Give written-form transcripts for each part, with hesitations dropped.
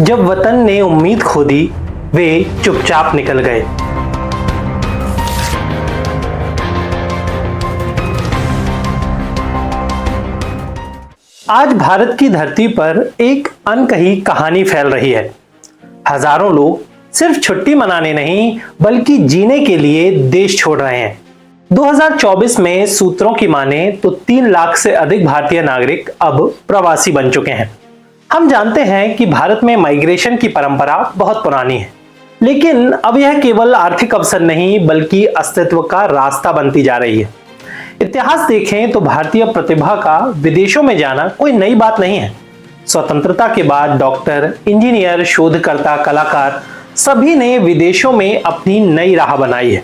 जब वतन ने उम्मीद खो दी, वे चुपचाप निकल गए। आज भारत की धरती पर एक अनकही कहानी फैल रही है। हजारों लोग सिर्फ छुट्टी मनाने नहीं बल्कि जीने के लिए देश छोड़ रहे हैं। 2024 में सूत्रों की माने तो 3 लाख से अधिक भारतीय नागरिक अब प्रवासी बन चुके हैं। हम जानते हैं कि भारत में माइग्रेशन की परंपरा बहुत पुरानी है, लेकिन अब यह केवल आर्थिक अवसर नहीं बल्कि अस्तित्व का रास्ता बनती जा रही है। इतिहास देखें तो भारतीय प्रतिभा का विदेशों में जाना कोई नई बात नहीं है। स्वतंत्रता के बाद डॉक्टर, इंजीनियर, शोधकर्ता, कलाकार सभी ने विदेशों में अपनी नई राह बनाई है।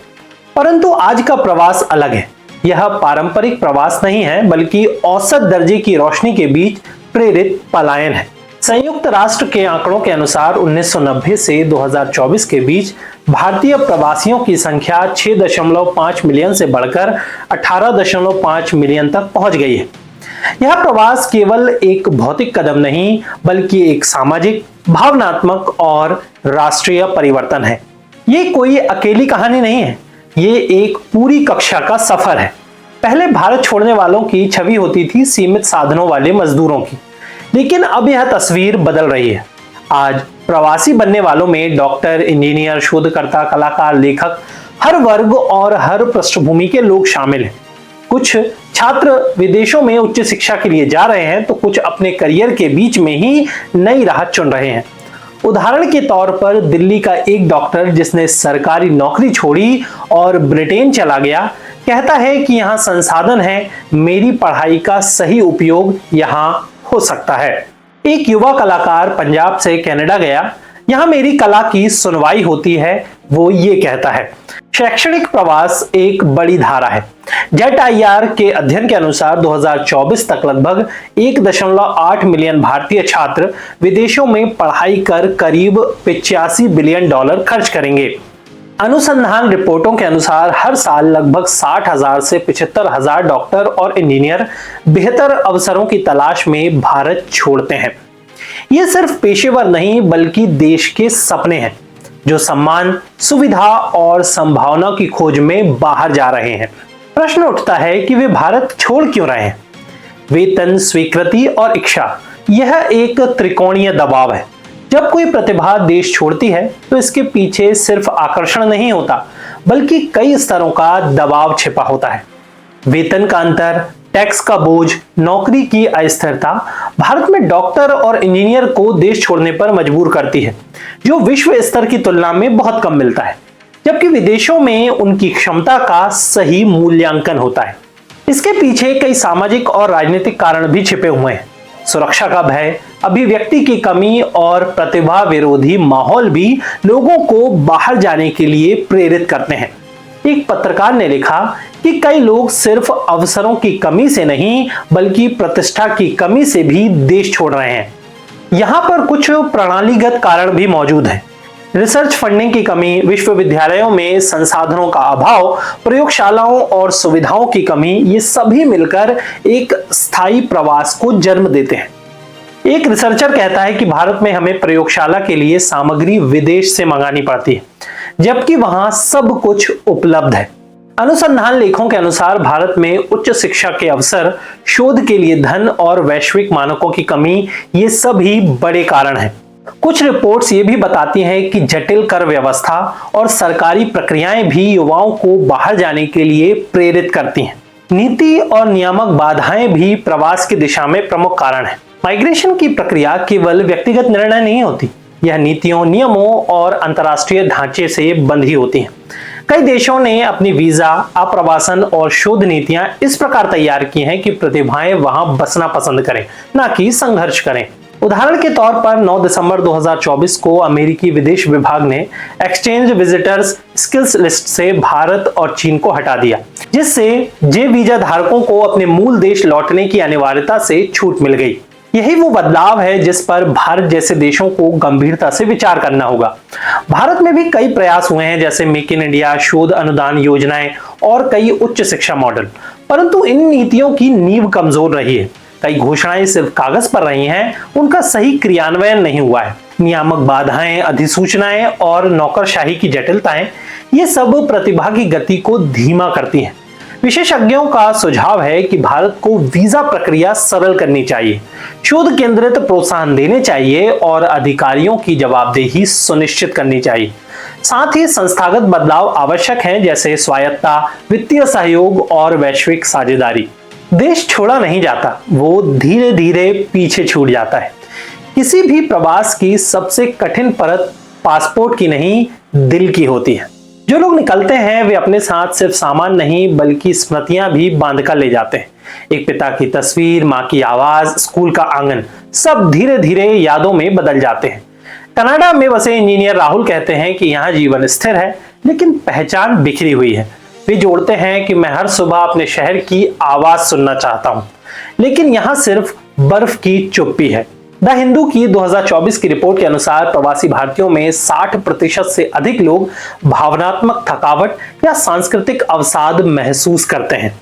परंतु आज का प्रवास अलग है। यह पारंपरिक प्रवास नहीं है बल्कि औसत दर्जे की रोशनी के बीच प्रेरित पलायन है। संयुक्त राष्ट्र के आंकड़ों के अनुसार 1990 से 2024 के बीच भारतीय प्रवासियों की संख्या 6.5 मिलियन से बढ़कर 18.5 मिलियन तक पहुंच गई है। यह प्रवास केवल एक भौतिक कदम नहीं बल्कि एक सामाजिक, भावनात्मक और राष्ट्रीय परिवर्तन है। ये कोई अकेली कहानी नहीं है, ये एक पूरी कक्षा का सफर है। पहले भारत छोड़ने वालों की छवि होती थी सीमित साधनों वाले मजदूरों की, लेकिन अब यह तस्वीर बदल रही है। आज प्रवासी बनने वालों में डॉक्टर, इंजीनियर, शोधकर्ता, कलाकार, लेखक, हर वर्ग और हर पृष्ठभूमि के लोग शामिल हैं। कुछ छात्र विदेशों में उच्च शिक्षा के लिए जा रहे हैं तो कुछ अपने करियर के बीच में ही नई राह चुन रहे हैं। उदाहरण के तौर पर दिल्ली का एक डॉक्टर जिसने सरकारी नौकरी छोड़ी और ब्रिटेन चला गया, कहता है कि यहाँ संसाधन है, मेरी पढ़ाई का सही उपयोग यहाँ हो सकता है। एक युवा कलाकार पंजाब से कनाडा गया, यहाँ मेरी कला की सुनवाई होती है, वो ये कहता है। शैक्षणिक प्रवास एक बड़ी धारा है। JETIR के अध्ययन के अनुसार 2024 तक लगभग 1.8 मिलियन भारतीय छात्र विदेशों में पढ़ाई कर करीब $85 बिलियन खर्च करेंगे। अनुसंधान रिपोर्टों के अनुसार हर साल लगभग 60,000 से 75,000 डॉक्टर और इंजीनियर बेहतर अवसरों की तलाश में भारत छोड़ते हैं। ये सिर्फ पेशेवर नहीं बल्कि देश के सपने हैं जो सम्मान, सुविधा और संभावना की खोज में बाहर जा रहे हैं। प्रश्न उठता है कि वे भारत छोड़ क्यों रहे हैं? वेतन, स्वीकृति और इच्छा, यह एक त्रिकोणीय दबाव है। जब कोई प्रतिभा देश छोड़ती है तो इसके पीछे सिर्फ आकर्षण नहीं होता बल्कि कई स्तरों का दबाव छिपा होता है। वेतन का अंतर, टैक्स का बोझ, नौकरी की अस्थिरता भारत में डॉक्टर और इंजीनियर को देश छोड़ने पर मजबूर करती है, जो विश्व स्तर की तुलना में बहुत कम मिलता है, जबकि विदेशों में उनकी क्षमता का सही मूल्यांकन होता है। इसके पीछे कई सामाजिक और राजनीतिक कारण भी छिपे हुए हैं। सुरक्षा का भय, अभिव्यक्ति की कमी और प्रतिभा विरोधी माहौल भी लोगों को बाहर जाने के लिए प्रेरित करते हैं। एक पत्रकार ने लिखा कि कई लोग सिर्फ अवसरों की कमी से नहीं बल्कि प्रतिष्ठा की कमी से भी देश छोड़ रहे हैं। यहाँ पर कुछ प्रणालीगत कारण भी मौजूद हैं। रिसर्च फंडिंग की कमी, विश्वविद्यालयों में संसाधनों का अभाव, प्रयोगशालाओं और सुविधाओं की कमी, ये सभी मिलकर एक स्थायी प्रवास को जन्म देते हैं। एक रिसर्चर कहता है कि भारत में हमें प्रयोगशाला के लिए सामग्री विदेश से मंगानी पड़ती है, जबकि वहां सब कुछ उपलब्ध है। अनुसंधान लेखों के अनुसार भारत में उच्च शिक्षा के अवसर, शोध के लिए धन और वैश्विक मानकों की कमी, ये सभी बड़े कारण हैं। कुछ रिपोर्ट्स ये भी बताती हैं कि जटिल कर व्यवस्था और सरकारी प्रक्रियाएं भी युवाओं को बाहर जाने के लिए प्रेरित करती हैं। नीति और नियामक बाधाएं भी प्रवास की दिशा में प्रमुख कारण हैं। माइग्रेशन की प्रक्रिया केवल व्यक्तिगत निर्णय नहीं होती, यह नीतियों, नियमों और अंतर्राष्ट्रीय ढांचे से बंधी होती है। कई देशों ने अपनी वीजा, आप्रवासन और शोध नीतियां इस प्रकार तैयार की हैं कि प्रतिभाएं वहां बसना पसंद करें, ना कि संघर्ष करें। उदाहरण के तौर पर 9 दिसंबर 2024 को अमेरिकी विदेश विभाग ने एक्सचेंज विजिटर्स स्किल्स लिस्ट से भारत और चीन को हटा दिया, जिससे जे वीजा धारकों को अपने मूल देश लौटने की अनिवार्यता से छूट मिल गई। यही वो बदलाव है जिस पर भारत जैसे देशों को गंभीरता से विचार करना होगा। भारत में भी कई प्रयास हुए हैं, जैसे मेक इन इंडिया, शोध अनुदान योजनाएं और कई उच्च शिक्षा मॉडल, परंतु इन नीतियों की नींव कमजोर रही है। कई घोषणाएं सिर्फ कागज पर रही हैं, उनका सही क्रियान्वयन नहीं हुआ है। नियामक बाधाएं, अधिसूचनाएं और नौकरशाही की जटिलताएं, ये सब प्रतिभा की गति को धीमा करती हैं। विशेषज्ञों का सुझाव है कि भारत को वीजा प्रक्रिया सरल करनी चाहिए, शोध केंद्रित प्रोत्साहन देने चाहिए और अधिकारियों की जवाबदेही सुनिश्चित करनी चाहिए। साथ ही संस्थागत बदलाव आवश्यक हैं, जैसे स्वायत्तता, वित्तीय सहयोग और वैश्विक साझेदारी। देश छोड़ा नहीं जाता, वो धीरे धीरे पीछे छूट जाता है। किसी भी प्रवास की सबसे कठिन परत पासपोर्ट की नहीं, दिल की होती है। जो लोग निकलते हैं वे अपने साथ सिर्फ सामान नहीं बल्कि स्मृतियां भी बांध कर ले जाते हैं। एक पिता की तस्वीर, माँ की आवाज, स्कूल का आंगन, सब धीरे धीरे यादों में बदल जाते हैं। कनाडा में बसे इंजीनियर राहुल कहते हैं कि यहाँ जीवन स्थिर है लेकिन पहचान बिखरी हुई है। वे जोड़ते हैं कि मैं हर सुबह अपने शहर की आवाज सुनना चाहता हूँ, लेकिन यहाँ सिर्फ बर्फ की चुप्पी है। द हिंदू की 2024 की रिपोर्ट के अनुसार प्रवासी भारतीयों में 60% से अधिक लोग भावनात्मक थकावट या सांस्कृतिक अवसाद महसूस करते हैं।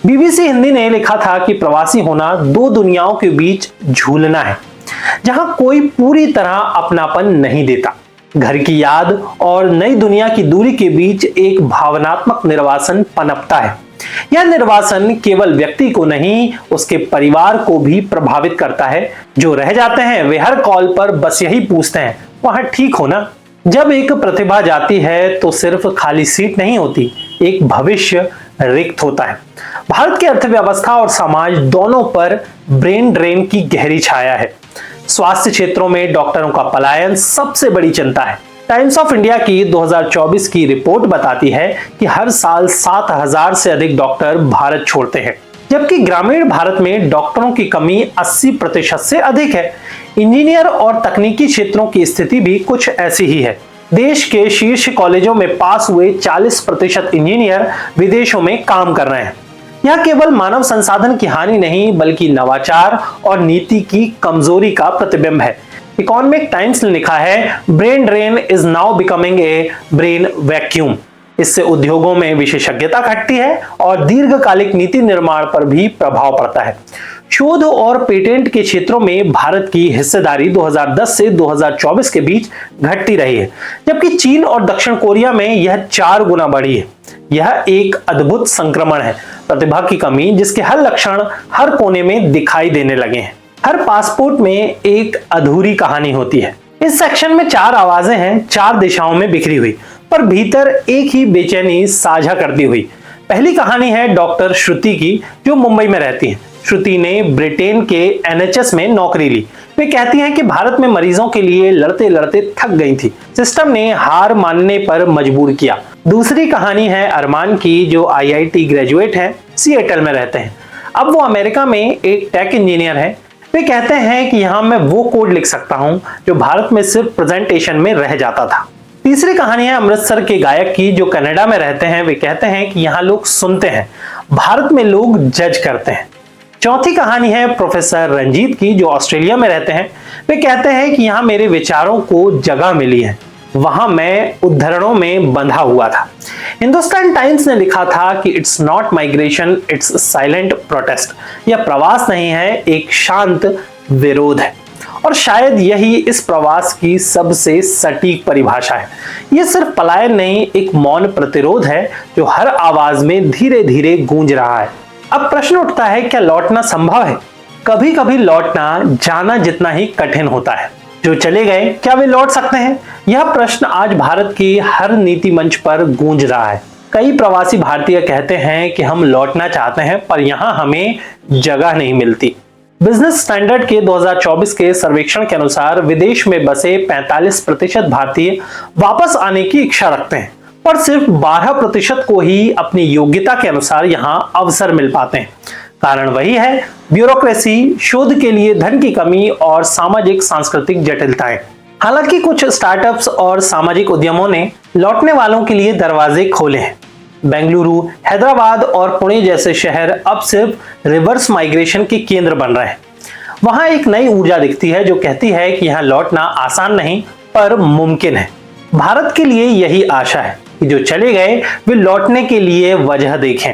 बीबीसी हिंदी ने लिखा था कि प्रवासी होना दो दुनियाओं के बीच झूलना है, जहां कोई पूरी तरह अपनापन नहीं देता। घर की याद और नई दुनिया की दूरी के बीच एक भावनात्मक निर्वासन पनपता है। यह निर्वासन केवल व्यक्ति को नहीं, उसके परिवार को भी प्रभावित करता है। जो रह जाते हैं वे हर कॉल पर बस यही पूछते हैं, वहां ठीक हो ना? जब एक प्रतिभा जाती है तो सिर्फ खाली सीट नहीं होती, एक भविष्य रिक्त होता है। भारत की अर्थव्यवस्था और समाज दोनों पर ब्रेन ड्रेन की गहरी छाया है। स्वास्थ्य क्षेत्रों में डॉक्टरों का पलायन सबसे बड़ी चिंता है। टाइम्स ऑफ इंडिया की 2024 की रिपोर्ट बताती है कि हर साल 7,000 से अधिक डॉक्टर भारत छोड़ते हैं, जबकि ग्रामीण भारत में डॉक्टरों की कमी 80% से अधिक है। इंजीनियर और तकनीकी क्षेत्रों की स्थिति भी कुछ ऐसी ही है। देश के शीर्ष कॉलेजों में पास हुए 40% इंजीनियर विदेशों में काम कर रहे हैं। यह केवल मानव संसाधन की हानि नहीं बल्कि नवाचार और नीति की कमजोरी का प्रतिबिंब है। इकोनॉमिक टाइम्स ने लिखा है, brain drain is now becoming a brain vacuum. इससे उद्योगों में विशेषज्ञता घटती है और दीर्घकालिक नीति निर्माण पर भी प्रभाव पड़ता है। शोध और पेटेंट के क्षेत्रों में भारत की हिस्सेदारी 2010 से 2024 के बीच घटती रही है, जबकि चीन और दक्षिण कोरिया में यह 4 गुना बढ़ी है। यह एक अद्भुत संक्रमण है, प्रतिभा की कमी जिसके हर लक्षण हर कोने में दिखाई देने लगे हैं। हर पासपोर्ट में एक अधूरी कहानी होती है। इस सेक्शन में 4 आवाजें हैं, 4 दिशाओं में बिखरी हुई, पर भीतर एक ही बेचैनी साझा करती हुई। पहली कहानी है डॉक्टर श्रुति की, जो मुंबई में रहती हैं। श्रुति ने ब्रिटेन के एनएचएस में नौकरी ली। वे कहती हैं कि भारत में मरीजों के लिए लड़ते लड़ते थक गई थी, सिस्टम ने हार मानने पर मजबूर किया। दूसरी कहानी है अरमान की, जो आईआईटी ग्रेजुएट हैं, सिएटल में रहते हैं। अब वो अमेरिका में एक टेक इंजीनियर है। वे कहते हैं कि यहाँ मैं वो कोड लिख सकता हूँ जो भारत में सिर्फ प्रेजेंटेशन में रह जाता था। तीसरी कहानी है अमृतसर के गायक की, जो कनाडा में रहते हैं। वे कहते हैं कि यहाँ लोग सुनते हैं, भारत में लोग जज करते हैं। चौथी कहानी है प्रोफेसर रंजीत की, जो ऑस्ट्रेलिया में रहते हैं। वे कहते हैं कि यहाँ मेरे विचारों को जगह मिली है, वहां मैं उद्धरणों में बंधा हुआ था। हिंदुस्तान टाइम्स ने लिखा था कि it's not migration, it's silent protest. यह प्रवास नहीं है, एक शांत विरोध है। और शायद यही इस प्रवास की सबसे सटीक परिभाषा है। यह सिर्फ पलायन नहीं, एक मौन प्रतिरोध है जो हर आवाज में धीरे धीरे गूंज रहा है। अब प्रश्न उठता है, क्या लौटना संभव है? कभी कभी लौटना जाना जितना ही कठिन होता है। जो चले गए, क्या वे लौट सकते हैं? यह प्रश्न आज भारत की हर नीति मंच पर गूंज रहा है। कई प्रवासी भारतीय कहते हैं कि हम लौटना चाहते हैं, पर यहां हमें जगह नहीं मिलती। बिजनेस स्टैंडर्ड के 2024 के सर्वेक्षण के अनुसार विदेश में बसे 45% भारतीय वापस आने की इच्छा रखते हैं, पर सिर्फ 12% को ही अपनी योग्यता के अनुसार यहां अवसर मिल पाते हैं। कारण वही है, ब्यूरोक्रेसी, शोध के लिए धन की कमी और सामाजिक सांस्कृतिक जटिलताएं। हालांकि कुछ स्टार्टअप्स और सामाजिक उद्यमों ने लौटने वालों के लिए दरवाजे खोले हैं। बेंगलुरु, हैदराबाद और पुणे जैसे शहर अब सिर्फ रिवर्स माइग्रेशन के केंद्र बन रहे हैं। वहां एक नई ऊर्जा दिखती है जो कहती है कि यहां लौटना आसान नहीं पर मुमकिन है। भारत के लिए यही आशा है कि जो चले गए वे लौटने के लिए वजह देखें।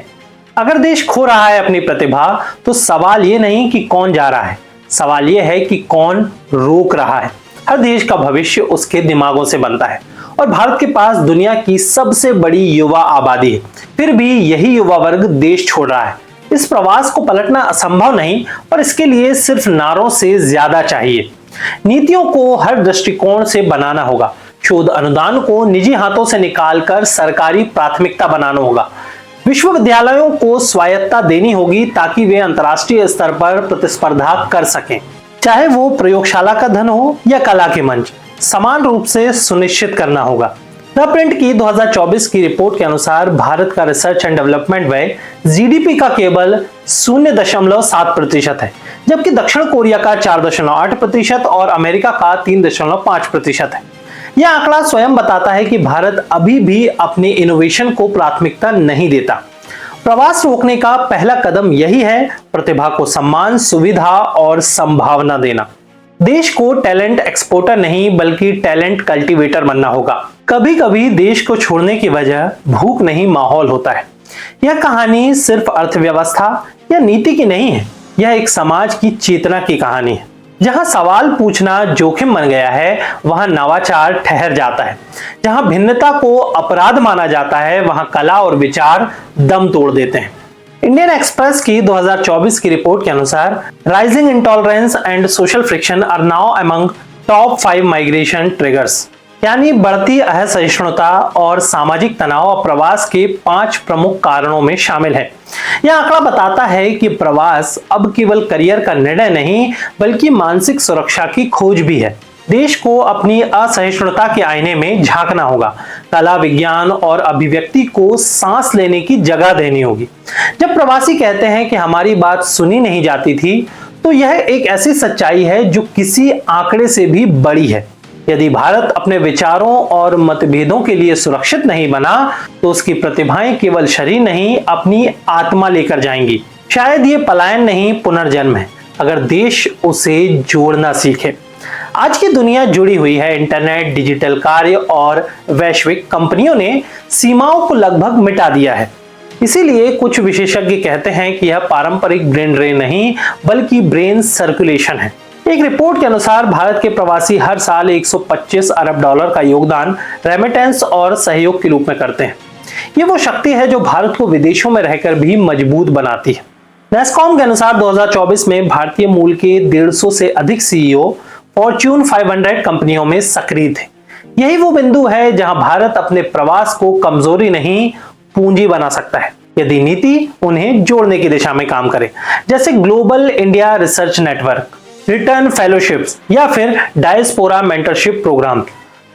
अगर देश खो रहा है अपनी प्रतिभा, तो सवाल ये नहीं कि कौन जा रहा है, सवाल ये है कि कौन रोक रहा है। हर देश का भविष्य उसके दिमागों से बनता है और भारत के पास दुनिया की सबसे बड़ी युवा आबादी है, फिर भी यही युवा वर्ग देश छोड़ रहा है। इस प्रवास को पलटना असंभव नहीं, पर इसके लिए सिर्फ नारों से ज्यादा चाहिए। नीतियों को हर दृष्टिकोण से बनाना होगा, शोध अनुदान को निजी हाथों से निकालकर सरकारी प्राथमिकता बनाना होगा, विश्वविद्यालयों को स्वायत्तता देनी होगी ताकि वे अंतर्राष्ट्रीय स्तर पर प्रतिस्पर्धा कर सकें, चाहे वो प्रयोगशाला का धन हो या कला के मंच, समान रूप से सुनिश्चित करना होगा। द प्रिंट की 2024 की रिपोर्ट के अनुसार भारत का रिसर्च एंड डेवलपमेंट व्यय जीडीपी का केवल 0.7% है, जबकि दक्षिण कोरिया का 4.8% और अमेरिका का 3.5% है। यह आंकड़ा स्वयं बताता है कि भारत अभी भी अपने इनोवेशन को प्राथमिकता नहीं देता। प्रवास रोकने का पहला कदम यही है, प्रतिभा को सम्मान, सुविधा और संभावना देना। देश को टैलेंट एक्सपोर्टर नहीं बल्कि टैलेंट कल्टीवेटर बनना होगा। कभी कभी देश को छोड़ने की वजह भूख नहीं, माहौल होता है। यह कहानी सिर्फ अर्थव्यवस्था या नीति की नहीं है, यह एक समाज की चेतना की कहानी है। जहां सवाल पूछना जोखिम बन गया है, वहां नवाचार ठहर जाता है। जहां भिन्नता को अपराध माना जाता है, वहां कला और विचार दम तोड़ देते हैं। इंडियन एक्सप्रेस की 2024 की रिपोर्ट के अनुसार rising intolerance and social friction are now among top 5 migration triggers, यानी बढ़ती असहिष्णुता और सामाजिक तनाव प्रवास के 5 प्रमुख कारणों में शामिल है। यह आंकड़ा बताता है कि प्रवास अब केवल करियर का निर्णय नहीं बल्कि मानसिक सुरक्षा की खोज भी है। देश को अपनी असहिष्णुता के आईने में झांकना होगा, कला, विज्ञान और अभिव्यक्ति को सांस लेने की जगह देनी होगी। जब प्रवासी कहते हैं कि हमारी बात सुनी नहीं जाती थी, तो यह एक ऐसी सच्चाई है जो किसी आंकड़े से भी बड़ी है। यदि भारत अपने विचारों और मतभेदों के लिए सुरक्षित नहीं बना, तो उसकी प्रतिभाएं केवल शरीर नहीं, अपनी आत्मा लेकर जाएंगी। शायद ये पलायन नहीं, पुनर्जन्म है, अगर देश उसे जोड़ना सीखे। आज की दुनिया जुड़ी हुई है। इंटरनेट, डिजिटल कार्य और वैश्विक कंपनियों ने सीमाओं को लगभग मिटा दिया है। इसीलिए कुछ विशेषज्ञ कहते हैं कि यह पारंपरिक ब्रेन ड्रेन नहीं बल्कि ब्रेन सर्कुलेशन है। एक रिपोर्ट के अनुसार भारत के प्रवासी हर साल 125 अरब डॉलर का योगदान रेमिटेंस और सहयोग के रूप में करते हैं। ये वो शक्ति है जो भारत को विदेशों में रहकर भी मजबूत बनाती है। नेस्कॉम के अनुसार 2024 में भारतीय मूल के 150 से अधिक सीईओ फॉर्च्यून 500 कंपनियों में सक्रिय थे। यही वो बिंदु है जहां भारत अपने प्रवास को कमजोरी नहीं, पूंजी बना सकता है, यदि नीति उन्हें जोड़ने की दिशा में काम करे, जैसे global India research network, return fellowships या फिर डायस्पोरा मेंटरशिप प्रोग्राम।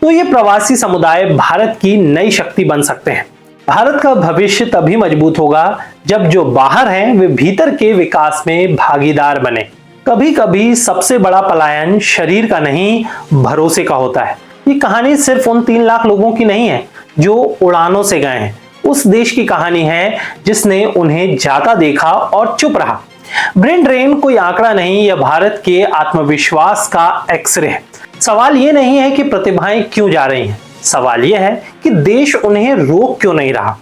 तो ये प्रवासी समुदाय भारत की नई शक्ति बन सकते हैं। भारत का भविष्य तभी मजबूत होगा जब जो बाहर हैं वे भीतर के विकास में भागीदार बने। कभी कभी सबसे बड़ा पलायन शरीर का नहीं, भरोसे का होता है। ये कहानी सिर्फ उन 3 लाख लोगों की नहीं है जो उड़ानों से गए हैं, उस देश की कहानी है जिसने उन्हें जाता देखा और चुप रहा। ब्रेन ड्रेन कोई आंकड़ा नहीं, यह भारत के आत्मविश्वास का एक्सरे है। सवाल यह नहीं है कि प्रतिभाएं क्यों जा रही हैं, सवाल यह है कि देश उन्हें रोक क्यों नहीं रहा।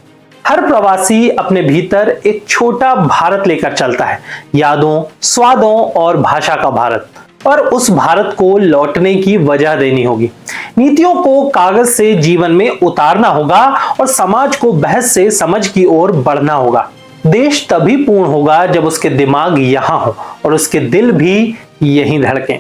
हर प्रवासी अपने भीतर एक छोटा भारत लेकर चलता है, यादों, स्वादों और भाषा का भारत, और उस भारत को लौटने की वजह देनी होगी। नीतियों को कागज से जीवन में उतारना होगा और समाज को बहस से समझ की ओर बढ़ना होगा। देश तभी पूर्ण होगा जब उसके दिमाग यहां हो और उसके दिल भी यहीं धड़कें।